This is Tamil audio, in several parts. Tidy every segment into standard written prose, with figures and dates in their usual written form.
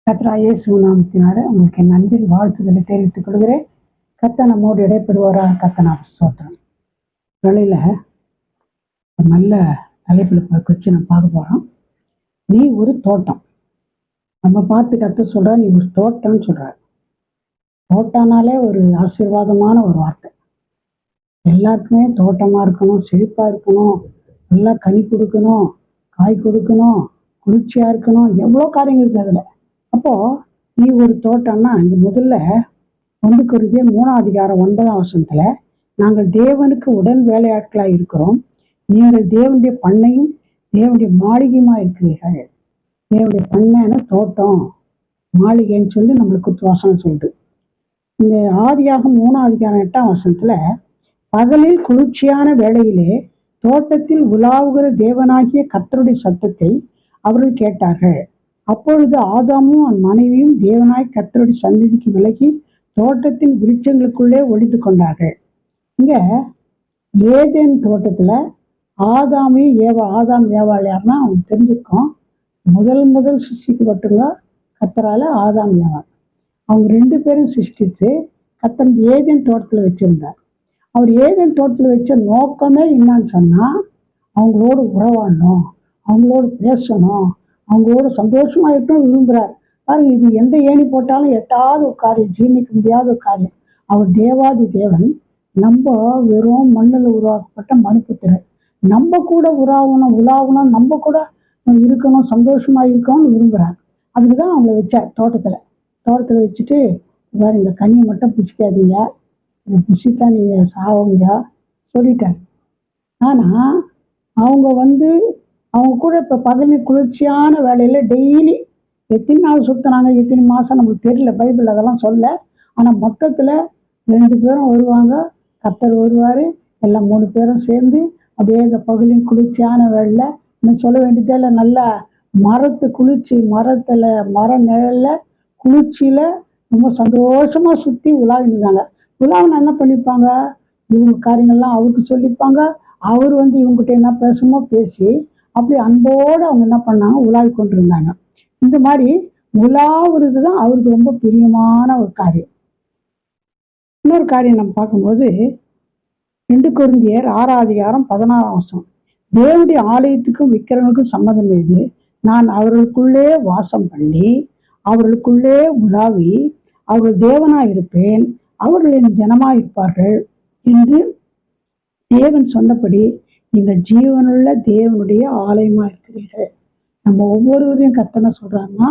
கர்த்தராகிய இயேசு நாமத்தினாலே உங்களுக்கு என் அன்பின் வாழ்த்துக்களை தெரிவித்துக் கொள்கிறேன். கர்த்தர் நம்மோடு இடைப்படுவாராக. கர்த்தர் நாம ஸ்தோத்திரம். வேளையில ஒரு நல்ல தலைப்பில் குறித்து நம்ம பார்க்க போகிறோம். நீ ஒரு தோட்டம். நம்ம பார்த்து கர்த்தர் சொல்கிறா, நீ ஒரு தோட்டம்னு சொல்கிறார். தோட்டம்னாலே ஒரு ஆசீர்வாதமான ஒரு வார்த்தை. எல்லாருக்குமே தோட்டமாக இருக்கணும், செழிப்பாக இருக்கணும், நல்லா கனி கொடுக்கணும், காய் கொடுக்கணும், குளிர்ச்சியாக இருக்கணும், எவ்வளோ காரியங்கள் இருக்குது அதில். அப்போது நீ ஒரு தோட்டம்னா இங்கே முதல்ல 1 கொரிந்தியர் 3:9 நாங்கள் தேவனுக்கு உடன் வேலையாட்களாக இருக்கிறோம், நீங்கள் தேவனுடைய பண்ணையும் தேவனுடைய மாளிகையுமாக இருக்கிறீர்கள். தேவனுடைய பண்ணைன்னு தோட்டம், மாளிகைன்னு சொல்லி நம்மளுக்கு வசனம் சொல்லுது. இந்த ஆதியாகமம் 3:8 பகலில் குளிர்ச்சியான வேளையிலே தோட்டத்தில் உலாவுகிற தேவனாகிய கர்த்தருடைய சத்தத்தை அவர்கள் கேட்டார்கள். அப்பொழுது ஆதாமும் அவன் மனைவியும் தேவனாய் கர்த்தருடைய சந்நிதிக்கு விலகி தோட்டத்தின் விருட்சங்களுக்குள்ளே ஒளிந்து கொண்டார்கள். இங்க ஏதேன் தோட்டத்துல ஆதாம் ஏவாள் யாருன்னா அவங்க தெரிஞ்சிருக்கோம். முதல் சிருஷ்டிக்கப்பட்டுள்ள கர்த்தரால ஆதாம் ஏவாள். அவங்க 2 பேரும் சிருஷ்டித்து கர்த்தர் ஏதேன் தோட்டத்தில் வச்சிருந்தார். அவர் ஏதேன் தோட்டத்தில் வச்ச நோக்கமே என்னன்னு சொன்னா, அவங்களோடு உறவாடணும், அவங்களோடு பேசணும், அவங்களோட சந்தோஷமா இருக்கணும் விரும்புகிறார். பாருங்க, இது எந்த ஏணி போட்டாலும் எட்டாவது ஒரு காரியம், ஜீர்ணிக்க முடியாத ஒரு காரியம். அவர் தேவாதி தேவன், நம்ம வெறும் மண்ணில் உருவாக்கப்பட்ட மனுப்புத்திறன். நம்ம கூட உலாவணும், நம்ம கூட இருக்கணும், சந்தோஷமா இருக்கணும்னு விரும்புகிறார். அதுக்கு தான் அவங்கள வச்சார் தோட்டத்தில் வச்சுட்டு, வேறு இந்த கனியை மட்டும் பிடிச்சிக்காதீங்க, இதை பிடிச்சிட்டா நீங்கள் சாவுங்க சொல்லிட்டார். ஆனால் அவங்க கூட இப்போ பகலில் குளிர்ச்சியான வேலையில் டெய்லி எத்தனை நாள் சுற்றினாங்க, எத்தனை மாதம் நம்மளுக்கு தெரியல, பைபிள் அதெல்லாம் சொல்ல. ஆனால் மொத்தத்தில் 2 பேரும் வருவாங்க, கர்த்தர் வருவார், எல்லாம் 3 பேரும் சேர்ந்து அப்படியே இந்த பகலின் குளிர்ச்சியான வேலையில், இன்னும் சொல்ல வேண்டியதே இல்லை, நல்லா மர நிழலில் குளிர்ச்சியில் ரொம்ப சந்தோஷமாக சுற்றி உலாவினுந்தாங்க. உலாவின என்ன பண்ணிப்பாங்க, இவங்க காரியங்கள்லாம் அவருக்கு சொல்லிப்பாங்க, அவர் இவங்ககிட்ட என்ன பேசுமோ பேசி அப்படி அன்போடு அவங்க என்ன பண்ணாங்க, உலாவி கொண்டிருந்தாங்க. இந்த மாதிரி உலாவுறது தான் அவருக்கு ரொம்ப பிரியமான ஒரு காரியம். இன்னொரு காரியம் நம்ம பார்க்கும்போது 2 கொரிந்தியர் 6:16 தேவனுடைய ஆலயத்துக்கும் விக்கிரங்களுக்கும் சம்மதம் ஏது? நான் அவர்களுக்குள்ளே வாசம் பண்ணி அவர்களுக்குள்ளே உலாவி அவர்கள் தேவனாயிருப்பேன், அவர்கள் என் ஜனமாயிருப்பார்கள் என்று தேவன் சொன்னபடி நீங்கள் ஜீவனுள்ள தேவனுடைய ஆலயமா இருக்கிறீர்கள். நம்ம ஒவ்வொருவரையும் கர்த்தர் சொல்றாருன்னா,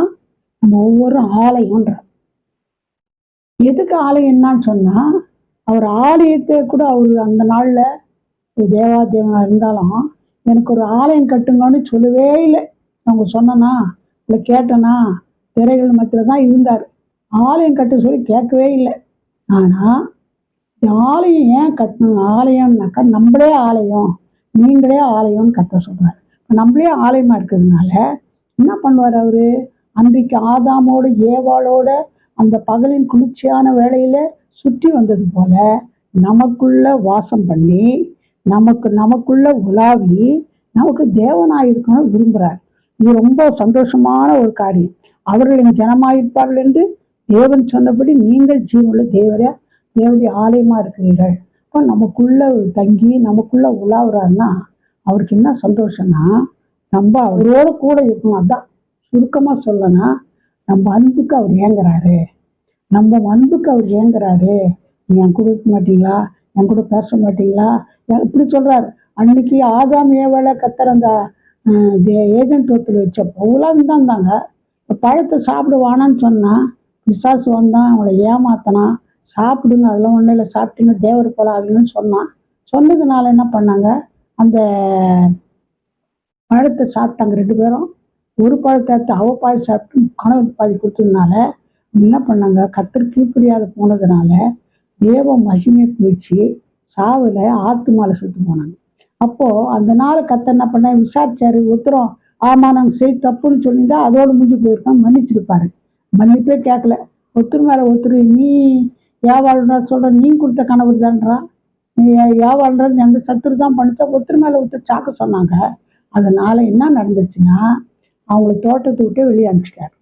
நம்ம ஒவ்வொரு ஆலயம்ன்ற. எதுக்கு ஆலயம் என்னான்னு சொன்னா, அவர் ஆலயத்தை கூட அவர் அந்த நாள்ல தேவாதேவனா இருந்தாலும் எனக்கு ஒரு ஆலயம் கட்டுங்கன்னு சொல்லவே இல்லை. அவங்க சொன்னா இல்லை கேட்டனா திரைகள் மத்தியில் தான் இருந்தார். ஆலயம் கட்ட சொல்லி கேட்கவே இல்லை. ஆனால் இந்த ஆலயம் ஏன் கட்டணும், ஆலயம்னாக்கா நம்மளே ஆலயம், நீங்களே ஆலயம்னு கர்த்தர் சொல்றாரு. இப்போ நம்மளே ஆலயமா இருக்கிறதுனால என்ன பண்ணுவார் அவரு, அன்றைக்கு ஆதாமோடு ஏவாளோட அந்த பகலின் குளிர்ச்சியான வேளையில சுற்றி வந்தது போல நமக்குள்ள வாசம் பண்ணி நமக்குள்ள உலாவி நமக்கு தேவனாயிருக்கணும்னு விரும்புகிறார். இது ரொம்ப சந்தோஷமான ஒரு காரியம். அவர்களின் ஜனமாயிருப்பார்கள் என்று தேவன் சொன்னபடி நீங்கள் ஜீவனுள்ள தேவனுடைய ஆலயமா இருக்கிறீர்கள். இப்போ நமக்குள்ள தங்கி நமக்குள்ள உலாவுறாருன்னா அவருக்கு என்ன சந்தோஷம்னா, நம்ம அவரோட கூட இருக்கணும். அதான் சுருக்கமாக சொல்லனா, நம்ம அன்புக்கு அவர் ஏங்குறாரு. நீ என் கூட இருக்க மாட்டீங்களா, என் கூட பேச மாட்டீங்களா, இப்படி சொல்றாரு. அன்னைக்கு ஆதாம் ஏவாளை கர்த்தர் அந்த ஏதேன் தோட்டத்தில் வச்சப்போ உலாவின்னு தான் இருந்தாங்க. இப்போ பழத்தை சாப்பிடுவானான்னு சொன்னா பிசாசு வந்தான், அவங்கள ஏமாத்தனா, சாப்பிடுங்க அதெல்லாம் ஒன்றும் இல்லை, சாப்பிட்டீங்க தேவர் போல ஆகணும்னு சொன்னதுனால என்ன பண்ணாங்க, அந்த பழத்தை சாப்பிட்டாங்க 2 பேரும். ஒரு பழத்தை எடுத்து அவ பாதி சாப்பிட்டு கணவன் பாதி கொடுத்ததுனால என்ன பண்ணாங்க, கர்த்தர் கீழ்ப்படியாத போனதுனால தேவ மகிமை போயிடுச்சு, சாவில் ஆத்துமால செத்து போனாங்க. அப்போது அந்த நாள் கர்த்தர் என்ன பண்ண விசாரிச்சாரு, உத்தரம் ஆமாம் நாங்கள் செய்ய தப்புன்னு சொல்லியிருந்தா அதோடு முடிஞ்சு போயிருக்கோம், மன்னிச்சிருப்பாரு. மன்னிப்பே கேட்கல. ஒருத்தர் மேலே ஒருத்தர் நீ ஏவாள்ன்றா சொல்கிற, நீ கொடுத்த கனவு தான்றா, நீ ஏவாள்ன்றது எந்த சத்துரு தான் பண்ணிச்சா ஒருத்தர் மேலே ஒருத்தர் சாக்க சொன்னாங்க. அதனால் என்ன நடந்துச்சுன்னா அவங்கள தோட்டத்தை விட்டு வெளியே அனுப்பிச்சிட்டார்.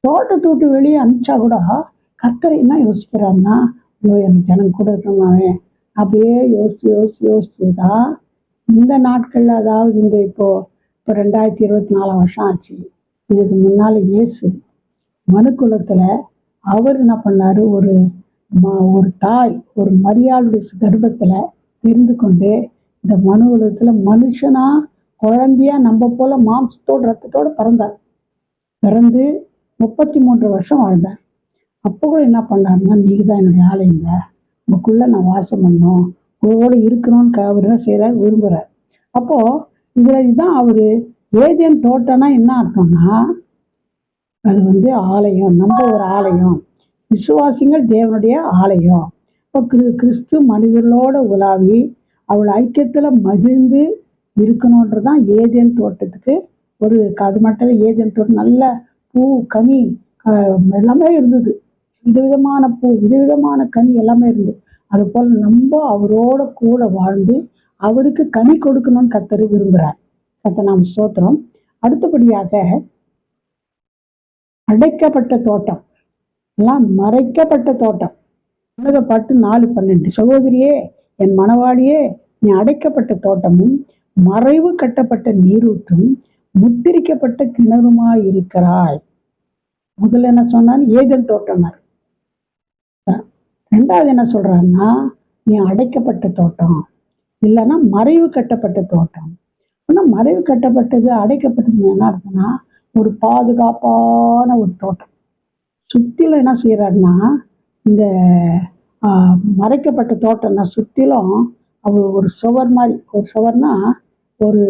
தோட்டத்தை விட்டு வெளியே அனுப்பிச்சா கூட கர்த்தர் என்ன யோசிக்கிறாருன்னா, ஐயோ என் ஜனம் கூட இருக்கணும் அப்படியே யோசிச்சு தான் இந்த நாட்கள்ல, அதாவது இப்போ 2024 வருஷம் ஆச்சு. இதுக்கு முன்னால இயேசு மனுக்குலத்துல அவர் என்ன பண்ணாரு, ஒரு தாய் ஒரு மரியாளுடைய கர்ப்பத்துல தெரிந்து கொண்டு இந்த மனு உலகத்துல மனுஷனா குழந்தையா நம்ம போல மாம்சத்தோடு ரத்தத்தோடு பிறந்தார். பிறந்து 33 வருஷம் வாழ்ந்தார். அப்போ கூட என்ன பண்ணாருன்னா, நீங்க தான் என்னுடைய ஆலயங்க, உங்களுக்குள்ள நான் வாசம் பண்ணணும், உங்களோட இருக்கணும்னு அவர் என்ன செய்யறாரு, விரும்புறார். அப்போ இதுதான் அவரு ஏதேன் தோட்டம்னா என்ன அர்த்தம்னா, அது ஆலயம், நம்ம ஒரு ஆலயம், விசுவாசிகள் தேவனுடைய ஆலயம். இப்போ கிறிஸ்து மனிதர்களோட உலாவி அவள் ஐக்கியத்துல மகிழ்ந்து இருக்கணுன்றதான் ஏதேன் தோட்டத்துக்கு அது மட்டும் ஏதேன் தோட்டம் நல்ல பூ கனி எல்லாமே இருந்தது. விதவிதமான பூ விதவிதமான கனி எல்லாமே இருந்தது. அது போல நம்ம அவரோட கூட வாழ்ந்து அவருக்கு கனி கொடுக்கணும்னு கர்த்தர் விரும்புகிறார். கர்த்தர் நாம் ஸ்தோத்திரம். அடுத்தபடியாக அடைக்கப்பட்ட தோட்டம் எல்லாம் மறைக்கப்பட்ட தோட்டம். பாட்டு 4:12 சகோதரியே என் மணவாளியே, நீ அடைக்கப்பட்ட தோட்டமும் மறைவு கட்டப்பட்ட நீரூற்றும் முத்திரிக்கப்பட்ட கிணறுமாய் இருக்கிறாய். முதல்ல என்ன சொன்னான், ஏதேன் தோட்டம்னார். ரெண்டாவது என்ன சொல்றாருன்னா, நீ அடைக்கப்பட்ட தோட்டம், இல்லைன்னா மறைவு கட்டப்பட்ட தோட்டம். ஆனா மறைவு கட்டப்பட்டது அடைக்கப்பட்டது என்ன இருக்குன்னா, ஒரு பாதுகாப்பான ஒரு தோட்டம். சுத்திலும் என்ன செய்யறாருன்னா, இந்த மறைக்கப்பட்ட தோட்டம்னா சுத்திலும் அவர் ஒரு சுவர் மாதிரி, ஒரு சுவர்னா ஒரு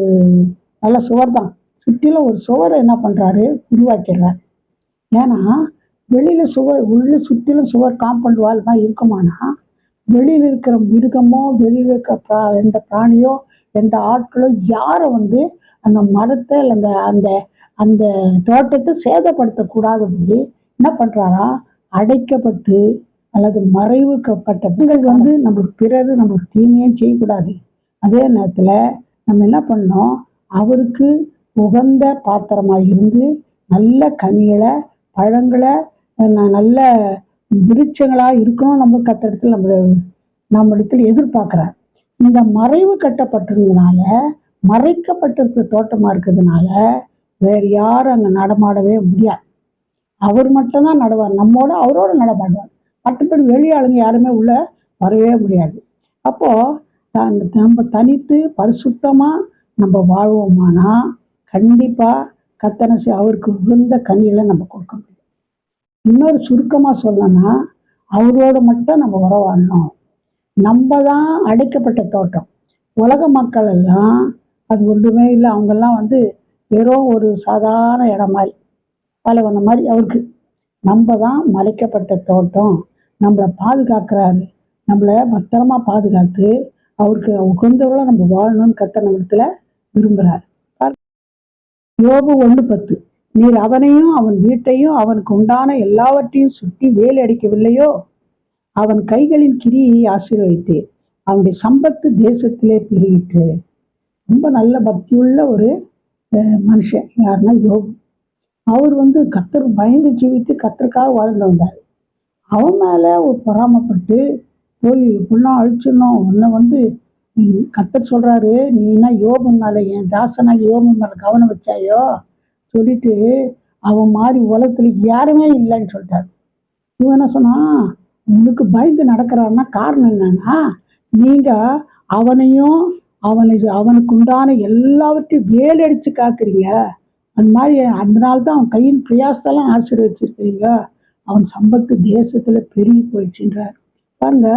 நல்ல சுவர் தான், சுற்றிலும் ஒரு சுவரை என்ன பண்றாரு, உருவாக்கிறார். ஏன்னா வெளியில சுவர் உள்ள சுற்றிலும் சுவர் காம்பவுண்ட் வால் மாதிரி இருக்குமானா, வெளியில இருக்கிற மிருகமோ வெளியில இருக்கிற எந்த பிராணியோ எந்த ஆட்களோ யாரை அந்த மரத்தை அந்த அந்த அந்த தோட்டத்தை சேதப்படுத்தக்கூடாதபடி என்ன பண்றாரா, அடைக்கப்பட்டு அல்லது மறைவுக்கப்பட்ட பெண்கள் நம்மளுக்கு பிறரு நம்மளுக்கு தீமையும் செய்யக்கூடாது. அதே நேரத்துல நம்ம என்ன பண்ணோம், அவருக்கு உகந்த பாத்திரமாக இருந்து நல்ல கனிகளை பழங்களை நல்ல விருட்சங்களா இருக்கணும் நம்ம கத்திடத்துல நம்மிடத்துல எதிர்பார்க்கிறார். இந்த மறைவு கட்டப்பட்டிருந்ததுனால, மறைக்கப்பட்டிருக்கிற தோட்டமா இருக்கிறதுனால வேற யாரும் அங்க நடமாடவே முடியாது. அவர் மட்டும்தான் நடுவார், நம்மோட அவரோட நடமாடுவார். மற்றபடி வெளியாளுங்க யாருமே உள்ள வரவே முடியாது. அப்போ நம்ம தனித்து பரிசுத்தமா நம்ம வாழ்வோமானா கண்டிப்பா கத்தனசி அவருக்கு உகந்த கனிகளை நம்ம கொடுக்க முடியும். இன்னொரு சுருக்கமா சொல்லணும்னா, அவரோட மட்டும் நம்ம உறவாடணும். நம்ம தான் அடைக்கப்பட்ட தோட்டம். உலக மக்கள் எல்லாம் அது ஒன்றுமே இல்லை, அவங்கெல்லாம் வெறும் ஒரு சாதாரண இடம் மாதிரி, பலவன மாதிரி. அவருக்கு நம்ம தான் மறைக்கப்பட்ட தோட்டம். நம்மளை பாதுகாக்கிறாரு, நம்மளை பத்திரமா பாதுகாத்து அவருக்கு உகந்தவள நம்ம வாழணும்னு கர்த்தர் நம்மிடத்துல விரும்புகிறார். யோபு 1:10 நீர் அவனையும் அவன் வீட்டையும் அவனுக்கு உண்டான எல்லாவற்றையும் சுற்றி வேலை அடிக்கவில்லையோ, அவன் கைகளின் கிரியை ஆசீர்வதித்தேன், அவனுடைய சம்பத்து தேசத்திலே பெருகிற்று. ரொம்ப நல்ல பக்தியுள்ள ஒரு மனுஷன் யாருன்னா யோபு. அவர் கர்த்தர் பயந்து ஜீவித்து கர்த்தருக்காக வாழ்ந்து வந்தார். அவன் மேல ஒரு பொறாமப்பட்டு போய் இப்படிலாம் அழிச்சிடணும் உன்னை கர்த்தர் சொல்றாரு, நீ என்ன யோபு மேல என் தாசனாகி யோபு மேல கவனம் வச்சாயோ சொல்லிட்டு அவன் மாதிரி உலகத்துல யாருமே இல்லைன்னு சொல்லிட்டாரு. இவன் என்ன சொன்னா, உங்களுக்கு பயந்து நடக்கிறாருன்னா காரணம் என்னன்னா, நீங்க அவனையும் அவனுக்கு உண்டான எல்லாவற்றையும் வேலை அடிச்சு காக்குறீங்க. அந்த மாதிரி அதனால்தான் அவன் கையின் பிரயாசத்தெல்லாம் ஆசீர்வச்சிருக்கிறீங்க, அவன் சம்பத்து தேசத்துல பெருகி போயிடுச்சுன்றார். பாருங்க,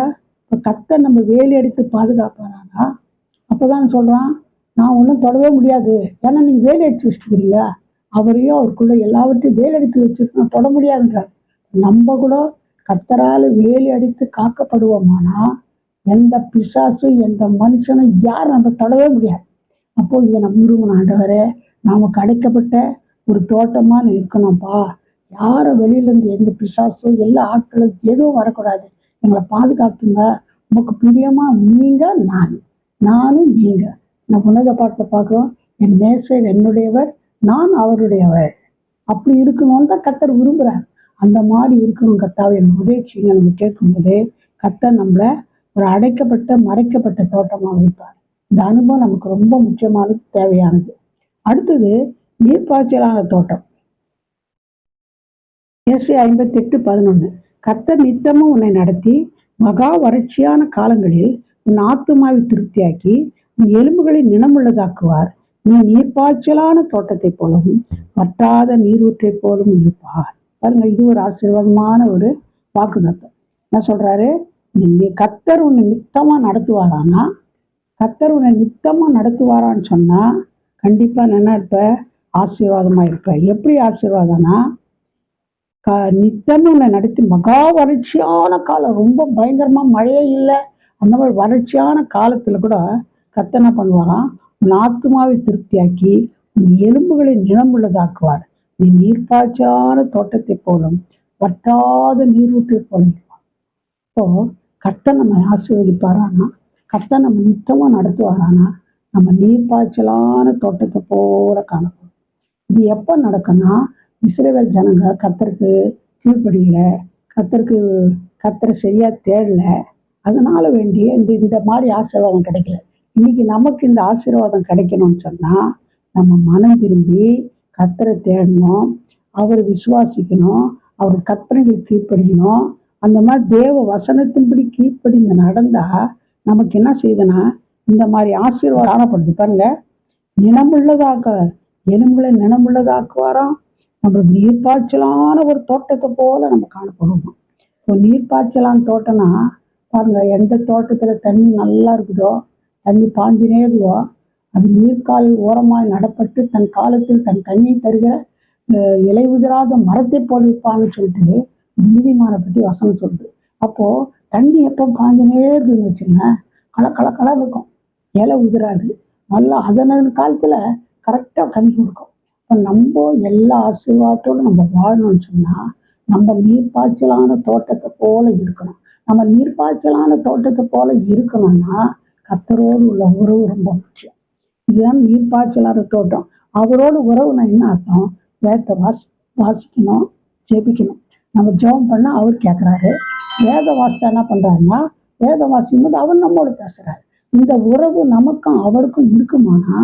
இப்போ கர்த்தர் நம்ம வேலி அடித்து பாதுகாப்பானா, அப்போதான் சொல்றான், நான் ஒன்றும் தொடவே முடியாது, ஏன்னா நீங்க வேலி அடிச்சு வச்சுக்கிறீங்க, அவரையும் அவருக்குள்ள எல்லாவற்றையும் வேலி அடித்து வச்சிருக்கோம், தொட முடியாதுன்றார். நம்ம கூட கர்த்தரால் வேலி அடித்து காக்கப்படுவோமானா எந்த பிசாசும் எந்த மனுஷனும் யாரும் நம்ம தொடவே முடியாது. அப்போ இதை நம்ம விரும்பணும், ஆண்டவரே நமக்கு அடைக்கப்பட்ட ஒரு தோட்டமா இருக்கணும்ப்பா, யாரும் வெளியிலேருந்து எந்த பிசாசும் எல்லா ஆட்களும் எதுவும் வரக்கூடாது, எங்களை பாதுகாத்துங்க, உமக்கு பிரியமா நீங்க நானும் நீங்க. நான் உன்னத பாட்டில் பார்க்குறோம், என் நேசர் என்னுடையவர், நான் அவருடையவர். அப்படி இருக்கணும்னு தான் கர்த்தர் விரும்புகிறார். அந்த மாதிரி இருக்கணும் கர்த்தாவே மகிழ்ச்சிங்க நம்ம கேட்கும்போது கர்த்தர் நம்மளை ஒரு அடைக்கப்பட்ட மறைக்கப்பட்ட தோட்டமாக வைப்பார். இந்த அனுபவம் நமக்கு ரொம்ப முக்கியமானது, தேவையானது. அடுத்தது நீர்ப்பாய்ச்சலான தோட்டம். ஏசாயா 58:11. கர்த்தர் நித்தமும் உன்னை நடத்தி மகா வறட்சியான காலங்களில் உன் ஆத்துமாவை திருப்தியாக்கி உன் எலும்புகளை நினமுள்ளதாக்குவார். நீ நீர்ப்பாய்ச்சலான தோட்டத்தை போலவும் வற்றாத நீரூற்றை போலும் இருப்பார். பாருங்க, இது ஒரு ஆசீர்வாதமான ஒரு வாக்குத்தத்தம். என்ன சொல்றாரு? கர்த்தர் உன்னை நித்தமா நடத்துவாரானா, கர்த்தர் உன்னை நித்தமா நடத்துவாரான்னு சொன்னா கண்டிப்பா என்ன இருப்ப? ஆசீர்வாதமா இருப்ப. எப்படி ஆசீர்வாதம்னா, நித்தமும் உன்னை நடத்தி மகா வறட்சியான காலம், ரொம்ப பயங்கரமா மழையே இல்லை, அந்த மாதிரி வறட்சியான காலத்துல கூட கர்த்தர் என்ன பண்ணுவாராம்? உன் ஆத்துமாவை திருப்தியாக்கி உன் எலும்புகளை நிலமுள்ளதாக்குவார். நீ நீர்ப்பாய்ச்சலான தோட்டத்தை போலும் வற்றாத நீரூற்றை போல இருப்பார். இப்போ கர்த்தர் நம்ம ஆசீர்வதிப்பாரானா, கர்த்தர் நம்ம நித்தமா நடத்துவாரானா, நம்ம நீர்ப்பாய்ச்சலான தோட்டத்தை போல காணப்படும். இது எப்போ நடக்கும்னா, இஸ்ரவேல் ஜனங்க கர்த்தருக்கு கீழ்ப்படியில, கர்த்தரை சரியா தேடல, அதனால வேண்டிய இந்த மாதிரி ஆசீர்வாதம் கிடைக்கல. இன்னைக்கு நமக்கு இந்த ஆசீர்வாதம் கிடைக்கணும்னு சொன்னா நம்ம மனம் திரும்பி கர்த்தரை தேடணும், அவரை விசுவாசிக்கணும், அவர் கற்பனைகளுக்கு கீழ்ப்படிக்கணும். அந்த மாதிரி தேவ வசனத்தின்படி கீழ்ப்படிந்து நடந்தா நமக்கு என்ன செய்யுதுன்னா இந்த மாதிரி ஆசீர்வாதம் காணப்படுது. பாருங்க, நினமுள்ளதாக எலும்புகளை நினமுள்ளதாக்குவாராம். நம்ம நீர்ப்பாய்ச்சலான ஒரு தோட்டத்தை போல நம்ம காணப்படுவோம். இப்போ நீர்ப்பாய்ச்சலான தோட்டம்னா பாருங்க, எந்த தோட்டத்துல தண்ணி நல்லா இருக்குதோ, தண்ணி பாஞ்சினே இருக்குதோ, அது நீர்க்கால் ஓரமாய் நடப்பட்டு தன் காலத்தில் தன் கனியை தருகிற இலை உதிராத மரத்தை போல் இருப்பான்னு சொல்லிட்டு நீதிமான பற்றி வசனம் சொல்லுது. அப்போ தண்ணி எப்போ பாஞ்சினே இருக்குதுன்னு வச்சுங்க, கலர் இருக்கும், இலை உதிராது, நல்லா அதன் காலத்துல கரெக்டா கனி கொடுக்கும். இப்போ நம்ம எல்லா ஆசீர்வாதத்தோடு நம்ம வாழணும்னு சொன்னா நம்ம நீர்ப்பாய்ச்சலான தோட்டத்தை போல இருக்கணும். நம்ம நீர்ப்பாய்ச்சலான தோட்டத்தை போல இருக்கணும்னா கர்த்தரோடு உள்ள உறவு ரொம்ப முக்கியம். இதுதான் நீர்ப்பாய்ச்சலான தோட்டம். அவரோடு உறவுனா என்ன அர்த்தம்? வேதத்தை வாசிக்கணும், ஜெபிக்கணும். நம்ம ஜெபம் பண்ணால் அவர் கேட்குறாரு. வேத வாசித்தா என்ன பண்ணுறாருன்னா, வேத வாசிக்கும் போது அவர் நம்மோடு பேசுகிறாரு. இந்த உறவு நமக்கும் அவருக்கும் இருக்குமானா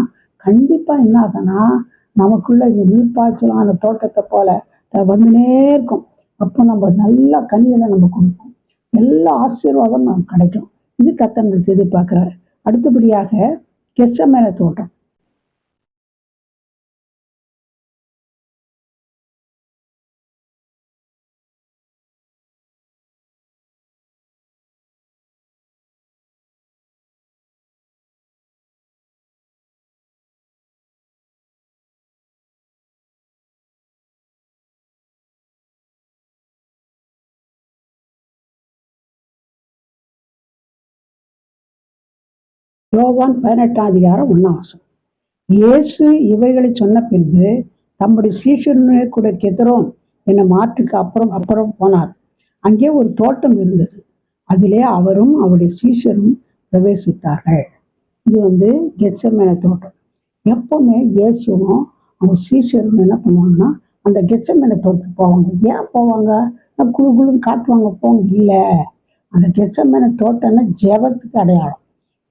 கண்டிப்பாக என்ன ஆகுனா நமக்குள்ள இந்த நீர்ப்பாய்ச்சலான தோட்டத்தை போல வந்துனே இருக்கும். அப்போ நம்ம நல்ல கனிகளை நம்ம கொடுப்போம், எல்லா ஆசீர்வாதம் நமக்கு கிடைக்கும். இது கர்த்தர் எதிர்பார்க்கிறார். அடுத்தபடியாக கெத்செமனே தோட்டம். யோவான் 18:1. இயேசு இவைகளை சொன்ன பின்பு தம்முடைய சீஷருடனே கூட கெத்ரோன் என்னும் ஆற்றுக்கு அப்புறம் போனார். அங்கே ஒரு தோட்டம் இருந்தது, அதிலே அவரும் அவருடைய சீஷரும் பிரவேசித்தார்கள். இது கெத்செமனே தோட்டம். எப்பவுமே இயேசுவும் அவங்க சீஷரும் என்ன பண்ணுவாங்கன்னா அந்த கெத்செமனே தோட்டத்துக்கு போவாங்க. ஏன் போவாங்க? குழு குழுன்னு காட்டுவாங்க போங்க. இல்லை, அந்த கெத்செமனே தோட்டம்னா ஜெபத்துக்கு அடையாளம்.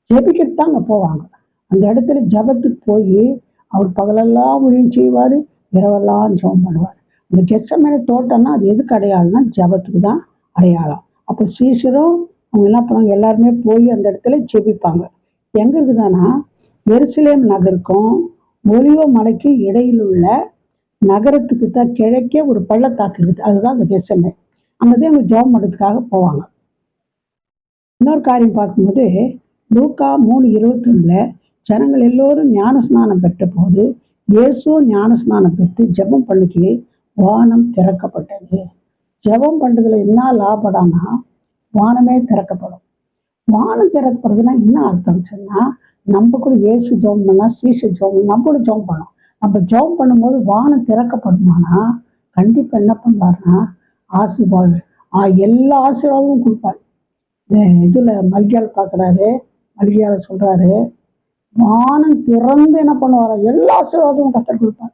ஜெபிக்கிறதுக்கு தான் அங்கே போவாங்க. அந்த இடத்துல ஜபத்துக்கு போய் அவர் பகலெல்லாம் ஊழியம் செய்வார், இரவெல்லாம் ஜெபம் பண்ணுவார். அந்த கெத்செமனே தோட்டம்னா அது எதுக்கு அடையாளம்னா ஜபத்துக்கு தான் அடையாளம். அப்போ சீஷரும் அவங்க என்ன பண்ணுவாங்க, எல்லாருமே போய் அந்த இடத்துல ஜெபிப்பாங்க. எங்கே இருக்குதானா, எருசலேம் நகருக்கும் ஒலிவ மலைக்கு இடையில் உள்ள நகரத்துக்கு தான் கிழக்கே ஒரு பள்ளத்தாக்கு இருக்குது, அதுதான் அந்த கெத்செமனே. அங்கேதான் அவங்க ஜெபம் பண்ணுறதுக்காக போவாங்க. இன்னொரு காரியம் பார்க்கும்போது லூக்கா 3:21 ஜனங்கள் எல்லோரும் ஞானஸ்நானம் பெற்ற போது இயேசுவும் ஞானஸ்நானம் பெற்று ஜெபம் பண்ணுகையில் வானம் திறக்கப்பட்டது. ஜெபம் பண்ணுறதுல என்ன லாபடானா வானமே திறக்கப்படும். வானம் திறக்கப்படுறதுன்னா என்ன அர்த்தம் சொன்னா, நம்ம கூட இயேசு ஜெபம் பண்ணா சீச ஜெபம் நம்ம கூட ஜெபம் பண்ணோம். நம்ம ஜெபம் பண்ணும்போது வானம் திறக்கப்படுமானா கண்டிப்பா என்ன பண்ணுவாருன்னா ஆசீர்வாதம், எல்லா ஆசீர்வாதமும் கொடுப்பாரு. இதுல மல்கியால் பார்க்குறாரு, மல்கியால சொல்றாரு, வானம் திறந்து என்ன பண்ணுவாரா எல்லா ஆசீர்வாதமும் கர்த்தர் கொடுப்பார்.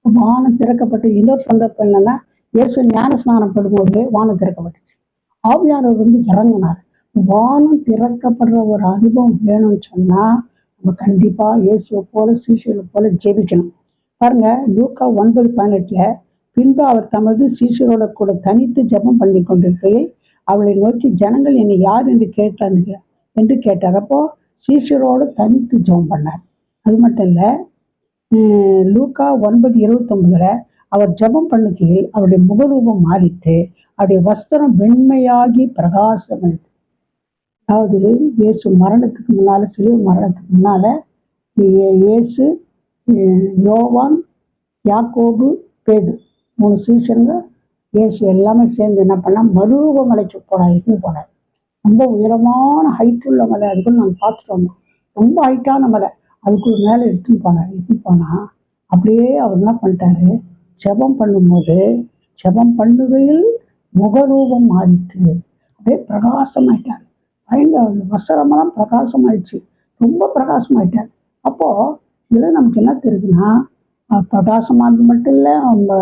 வானம் திறக்கப்பட்டு இன்னொரு சந்தர்ப்பம் என்னன்னா, இயேசு ஞான ஸ்நானம் படும்போது வானம் திறக்கப்பட்டுச்சு. ஆவியானவர் இறங்கினார். வானம் திறக்கப்படுற ஒரு அனுபவம் வேணும்னு சொன்னா நம்ம கண்டிப்பா இயேசுவை போல சீஷர்களை போல ஜெபிக்கணும். பாருங்க, லூக்கா 9:18 பின்பு அவர் தமது சீஷரோட கூட தனித்து ஜெபம் பண்ணி கொண்டிருக்கையில் அவளை நோக்கி, ஜனங்கள் என்னை யார் என்று கேட்டாங்க என்று கேட்டார். அப்போ சீஷரோடு தனித்து ஜெபம் பண்ணார். அது மட்டும் இல்லை, லூக்கா 9:29 அவர் ஜெபம் பண்ணுகையில் அவருடைய முகரூபம் மாறிட்டு அவருடைய வஸ்திரம் வெண்மையாகி பிரகாசம். அதாவது இயேசு மரணத்துக்கு முன்னால, சிலுவை மரணத்துக்கு முன்னால இயேசு, யோவான், யாக்கோபு, பேதுரு 3 சீஷருங்க இயேசு எல்லாமே சேர்ந்து என்ன பண்ணா, மறுரூப மலைக்கு போனார். ரொம்ப உயரமான ஹைட் உள்ள மலை. அதுக்குள்ள நாங்கள் பார்த்துட்டு வந்தோம். ரொம்ப ஹைட்டான மலை. அதுக்குள்ள மேலே எடுத்துன்னு போனா அப்படியே அவர் என்ன பண்ணிட்டாரு, ஜெபம் பண்ணுகையில் முகரூபம் மாறிட்டு அப்படியே பிரகாசமாயிட்டார். பயங்கர வஸ்திரமெல்லாம் பிரகாசமாயிடுச்சு. ரொம்ப பிரகாசமாயிட்டார். அப்போ இதுல நமக்கு என்ன தெரியுதுன்னா, பிரகாசமானது மட்டும் இல்லை, அவங்க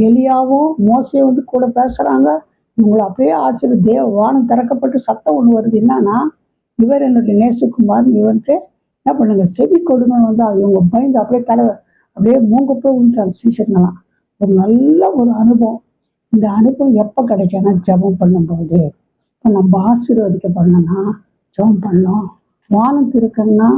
எலியாவும் மோசையும் கூட பேசுறாங்க. இவங்களை அப்படியே ஆச்சரிய வானம் திறக்கப்பட்டு சத்தம் ஒண்ணு வருது. என்னன்னா, இவர் என்னுடைய நேசகுமார், இவருக்கு என்ன பண்ணுங்க, செவி கொடுங்கன்னு இவங்க பயந்து அப்படியே தலைவர் அப்படியே மூங்க போய் விழுந்துட்டாங்க சீசர்லாம். ஒரு நல்ல ஒரு அனுபவம். இந்த அனுபவம் எப்போ கிடைக்கும்னா, ஜெபம் பண்ணும்போது. இப்போ நம்ம ஆசீர்வதிக்கப்படணும்னா ஜெபம் பண்ணோம். வானம் இருக்கணும்னா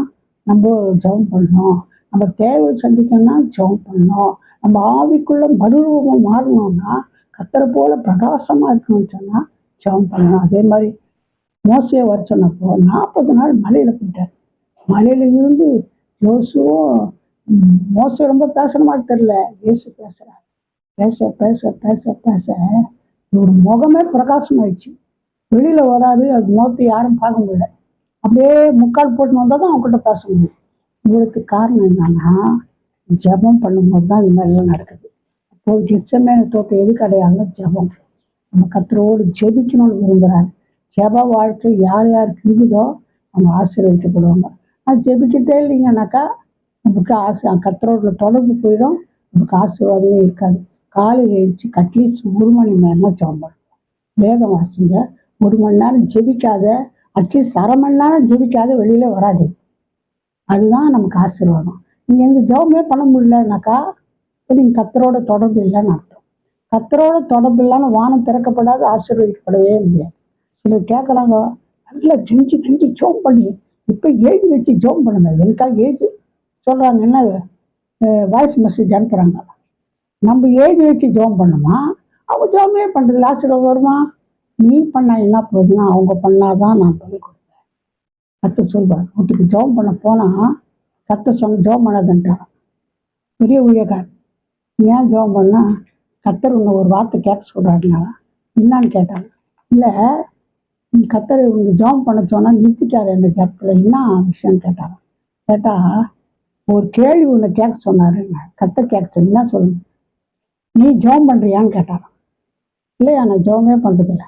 நம்ம ஜெபம் பண்ணோம். நம்ம தேவை சந்திக்கணும்னா ஜெபம் பண்ணோம். நம்ம ஆவிக்குள்ள மறுரூபம் மாறணும்னா, கர்த்தரை போல பிரகாசமா இருக்கணும்னு சொன்னா ஜெபம் பண்ணணும். அதே மாதிரி மோசையை வர சொன்னப்போ 40 நாள் மலையில போயிட்டார். மலையில இருந்து யோசுவும் மோசை ரொம்ப பேசுற மாதிரி தெரியல, இயேசு பேசுறார். பேச பேச பேச பேச ஒரு முகமே பிரகாசமாயிடுச்சு. வெளியில வராது. அது முகத்தை யாரும் பார்க்க முடியல. அப்படியே முக்கால் போட்டு வந்தால் தான் அவங்ககிட்ட பேச முடியும். இவருக்கு காரணம் என்னன்னா, ஜெபம் பண்ணும்போது தான் இது மாதிரிலாம் நடக்குது. அப்போது கெத்செமனே தோட்டம் எதுக்கு அடையாளம்? ஜெபம். நம்ம கர்த்தரோடு ஜெபிக்கணும்னு விரும்புகிறாரு. ஜெப வாழ்க்கை யார் யாருக்கு இருக்குதோ அவங்க ஆசீர்வதிக்கப்படுவாங்க. அது ஜெபிக்கிட்டே இல்லைங்கன்னாக்கா நமக்கு கர்த்தரோட தொடர்பு போயிடும். நமக்கு ஆசீர்வாதமே இருக்காது. காலையில் எழுந்துச்சு அட்லீஸ்ட் 1 மணி நேரமாக ஜெபம் பண்ணுவோம். வேகம் வாசிங்க. 1 மணி நேரம் ஜெபிக்காத, அட்லீஸ்ட் அரை மணி நேரம் ஜெபிக்காத வெளியில வராது. அதுதான் நமக்கு ஆசீர்வாதம். நீங்கள் எந்த ஜெபமே பண்ண முடியலனாக்கா நீங்கள் கர்த்தரோட தொடர்பு இல்லைன்னு அர்த்தம். கர்த்தரோட தொடர்பு இல்லாமல் வானம் திறக்கப்படாது, ஆசீர்வதிக்கப்படவே முடியாது. சிலர் கேட்குறாங்க, நல்லா கெஞ்சி ஜெபம் பண்ணி இப்போ எழுதி வச்சு ஜெபம் பண்ணுங்க. எனக்காக எழுதி சொல்கிறாங்க. என்ன வாய்ஸ் மெசேஜ் அனுப்புகிறாங்க. நம்ம எழுதி வச்சு ஜெபம் பண்ணுமா? அவங்க ஜெபமே பண்ணுறது ஆசீர்வாதம் வருமா? நீ பண்ணா என்ன போகுதுன்னா, அவங்க பண்ணாதான் நான் சொல்லிக் கொடுப்பேன். கர்த்தர் சொல்வார். வீட்டுக்கு ஜெபம் பண்ண போனால் கர்த்தர் சொன்ன ஜெபம் பண்ணாதுன்ட்டான் பெரிய ஊழியக்கார். ஏன் ஜெபம் பண்ணா? கர்த்தர் உன்னை ஒரு வார்த்தை கேட்க சொல்கிறாருனால. என்னான்னு கேட்டாங்க. இல்லை, கர்த்தர் உங்களுக்கு ஜெபம் பண்ண சொன்னால் நிறுத்திட்டாரு என்ற ஜபத்தில். என்ன விஷயம்னு கேட்டாங்க. கேட்டால் ஒரு கேள்வி உன்னை கேட்க சொன்னாருங்க. கர்த்தர் கேட்க சொல்லி என்ன சொல்லுங்க, நீ ஜெபம் பண்ணுறியான்னு கேட்டாங்க. இல்லையா, நான் ஜெபமே பண்ணுறதில்ல.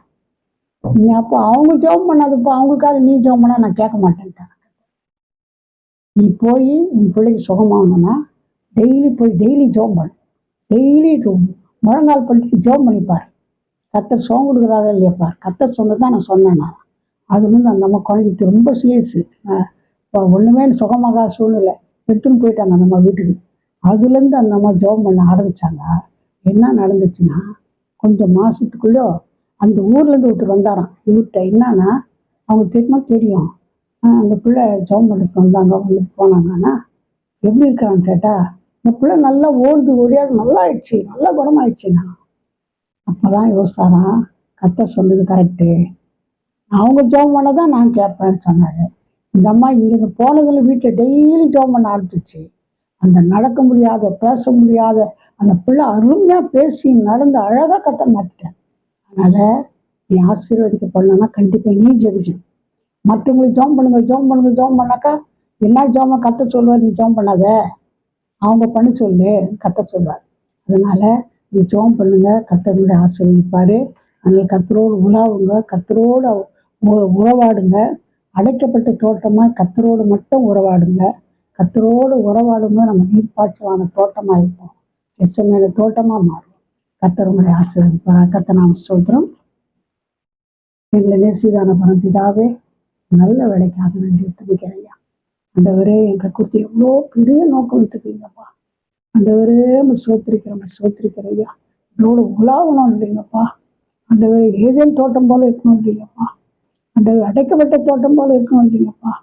நீ அப்போ அவங்க ஜெபம் பண்ணாதுப்போ அவங்களுக்காக நீ ஜெபம் பண்ணா நான் கேட்க மாட்டேன்ட்டாங்க. நீ போய் உன் பிள்ளைக்கு சுகமாகணும்னா டெய்லி ஜெபம் பண்ணு. டெய்லி முழங்கால் பண்ணிட்டு ஜெபம் பண்ணிப்பார். கர்த்தர் சுகம் கொடுக்குறாரா இல்லையாப்பா? கர்த்தர் சொன்னதான் நான் சொன்னேன். நான் அதுலேருந்து அந்த நம்ம குழந்தைக்கு ரொம்ப சீரியஸு. இப்போ ஒன்றுமே சுகமாக சூழ்நிலை எடுத்துன்னு போயிட்டாங்க நம்ம வீட்டுக்கு. அதுலேருந்து அந்த அம்மா ஜெபம் பண்ண ஆரம்பித்தாங்க. என்ன நடந்துச்சுன்னா, கொஞ்சம் மாதத்துக்குள்ளே அந்த ஊர்லேருந்து ஒருத்தர் வந்தாராம் இவர்கிட்ட. என்னன்னா, அவங்க தெரியும் அந்த பிள்ளை ஜெபம் பண்ணிட்டு வந்தாங்க, போனாங்கன்னா எப்படி இருக்கிறான்னு கேட்டால், இந்த பிள்ளை நல்லா ஓடியாது, நல்லா ஆயிடுச்சு, நல்லா குணமாயிடுச்சுண்ணா. அப்போ தான் யோசித்தாராம், கர்த்தர் சொன்னது கரெக்டு, அவங்க ஜெபம் பண்ணதான் நான் கேட்பேன்னு சொன்னார். இந்த அம்மா இங்கேருந்து போனதில் வீட்டில் டெய்லி ஜெபம் பண்ண ஆரம்பிச்சிச்சு. அந்த நடக்க முடியாத, பேச முடியாத அந்த பிள்ளை அருமையாக பேசி நடந்து அழகாக கர்த்தர் மாற்றிட்டேன். அதனால் நீ ஆசீர்வதிக்கப்படணும்னா கண்டிப்பாக நீ ஜெபிக்கணும். மற்றவங்களுக்கு ஜெபம் பண்ணாக்கா என்ன ஜெபம் கர்த்தர் சொல்லுவார், நீ ஜெபம் பண்ணாத, அவங்க பண்ண சொல்லு, கர்த்தர் சொல்வார். அதனால் நீ ஜெபம் பண்ணுங்க, கர்த்தருடைய ஆசீர்வதிப்பார். அதனால் கர்த்தரோடு உலாவுங்க, கர்த்தரோடு உறவாடுங்க. அடைக்கப்பட்ட தோட்டமாக கர்த்தரோடு மட்டும் உறவாடுங்க. கர்த்தரோடு உறவாடும்போது நம்ம நீர்ப்பாய்ச்சலான தோட்டமாக இருப்போம். எச்சமேல தோட்டமா மாறும். கர்த்தர் உங்களை ஆசீர்வதிப்பார். கர்த்தர் நாம ஸ்தோத்திரம். எங்களை நேசிதான பரம்பிதாவே, நல்ல வேலைக்காக நன்றி துதிக்கிறேன் ஐயா. ஆண்டவரே, எங்களை குறித்து எவ்வளோ பெரிய நோக்கம் வச்சுருக்கீங்கப்பா. ஆண்டவரே, சோத்திரிக்கிற ஐயா. எவ்வளோ உலாவணும் இல்லைங்கப்பா. ஆண்டவரே, ஏதேன் தோட்டம் போல இருக்கணும் இல்லைங்கப்பா. ஆண்டவர் அடைக்கப்பட்ட தோட்டம் போல இருக்கணும் இல்லைங்கப்பா.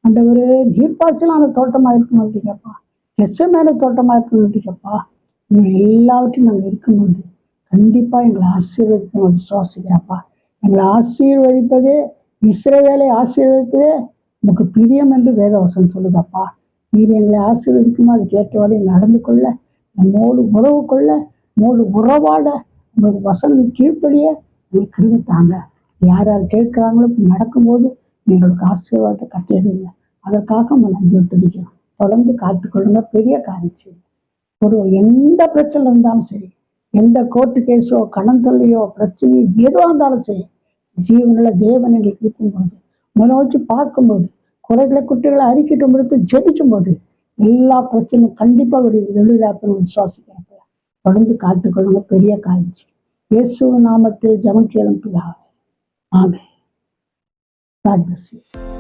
ஆண்டவரே, நீர்ப்பாய்ச்சலான தோட்டமா இருக்கணும் இல்லைங்கப்பா. எச்சமேல தோட்டமா இருக்கணும் இல்லைங்கப்பா. நீங்கள் எல்லாவற்றையும் நாங்கள் இருக்கும்போது கண்டிப்பா எங்களை ஆசீர்வதிக்கணும் விசுவாசிக்கிறப்பா. எங்களை ஆசீர்வதிப்பதே, இஸ்ரவேலை ஆசீர்வதிப்பதே உமக்கு பிரியம் என்று வேதவசனம் சொல்லுதப்பா. நீர் எங்களை ஆசீர்வதிக்குமோ அதுக்கு ஏற்றவாறு நடந்து கொள்ள, நம்மோடு உறவு கொள்ள, நம்மோடு உறவாட, உங்களுக்கு வசனம் கீழ்ப்படிய எங்களுக்கு கிருபத்தாங்க. யார் யார் கேட்கிறாங்களோ நடக்கும்போது எங்களுக்கு ஆசீர்வாதத்தை கட்டிடுங்க. அதற்காக நம்ம நன்றி துதிக்கிறோம். தொடர்ந்து காத்துக்கொள்ளுங்க. பெரிய காரியம் செய்யுங்க. ஒரு எந்த பிரச்சனை இருந்தாலும் சரி, எந்த கோர்ட்டு கேஸோ கடன் தொல்லையோ பிரச்சனையோ எதுவாக இருந்தாலும் சரி, ஜீவனுள்ள தேவன் எங்களுக்கு இருக்கும்போது, நோக்கி பார்க்கும்போது, குறைகளை குட்டிகளை அறிக்கிட்டும் பொழுது ஜெபிக்கும் போது எல்லா பிரச்சனையும் கண்டிப்பாக ஒரு விடுதலாக்கணும் விசுவாசிக்கிறப்ப தொடர்ந்து காத்துக்கொள்ளுங்க. பெரிய காரியம். இயேசு நாமத்தில் ஜெபம் கேளும் பிதாவே. ஆமென். God bless you.